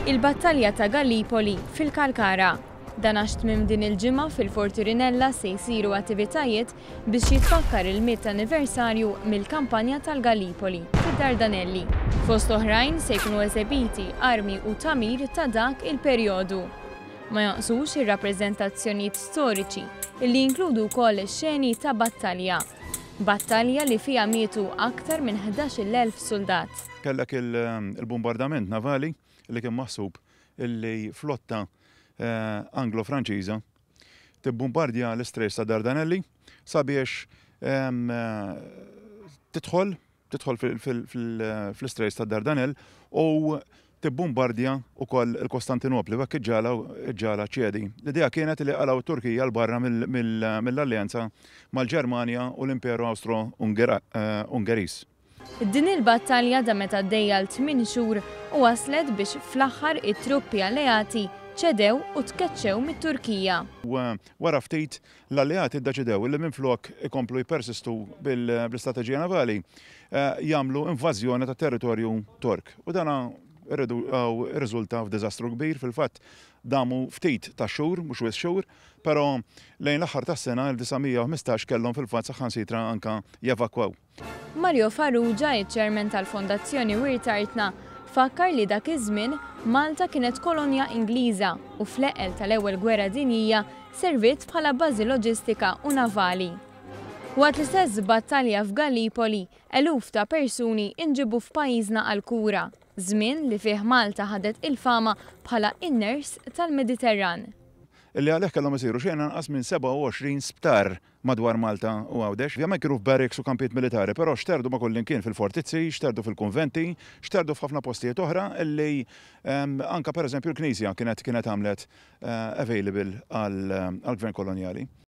Il-battalja ta' Gallipoli fil-Kalkara. Dan għax tmiem din il-ġimgħa fil-Fir-Rinella se jsiru attivitajiet biex jitfakkar il-mitt anniversarju mill-kampanja tal-Gallipoli fid-Dardinelli. Fost oħrajn se jkunu eżebiti armi u tagħmir ta' dak il-perjodu. Ma jaqsux ir-rappreżentazzjonijiet storiċi li jinkludu wkoll xeni ta' battalja. Battalja li fiha mietu aktar minn 11,000 soldat. Kellek il-bombardament navali li kien maħsub illi flotta Anglo-Franċiża tibbombardja l-istrejs ta' Dardinelli sabiex tidħol fl-istrejs ta' Dardinell u tibbombardja wkoll il-Kostantinopli dak iġġala ċiedi. L-idea kienet li qalaw t-Turkija l-barra mill-alleanza mal-Ġermanja u l-Imperu Awstro-Ungeriż. Din il-battalja damet għaddejja l-8 xhur u waslet biex fl-aħħar it-truppi alleati ċedew u tkeċċew mit-Turkija. Wara ftit l-alleati ddeċidew li minflok ikomplu jippersistu bil-istrateġija navali jagħmlu invażjoni ta' territorju Tork. U dana irriżulta f'diżastru kbir, fil-fatt damu ftit ta' xhur, mhux wisq xhur, però lejn l-aħħar tas-sena 1915 kellhom fil-fatt saħansitra anke jevakwaw. Mario Farrugia, iċ-ċermen tal-Fondazzjoni Wirtartna, fakkar li dak iż-żmien Malta kienet kolonja Ingliża u fl-eqel tal-ewwel Gwerra Dinjija servit bħala bażi loġistika u navali. Waqt l-istess battalja f'Gallipoli, eluf ta' persuni inġibu f'pajjiżna għall-kura, żmien li fih Malta ħadet il-fama bħala in-ners tal-Mediterran. Illi għalhekk kellhom isiru xejn anqas minn 27 sptar madwar Malta u Għawdex. Ovvjament kienu f'barracks u kampijiet militari, però xterdu ma' kull kien fil-Forti, xterdu fil-konventi, xterdu f'ħafna postijiet oħra illi anke pereżempju l-Knisja kienet għamlet available għall-Gvern kolonjali.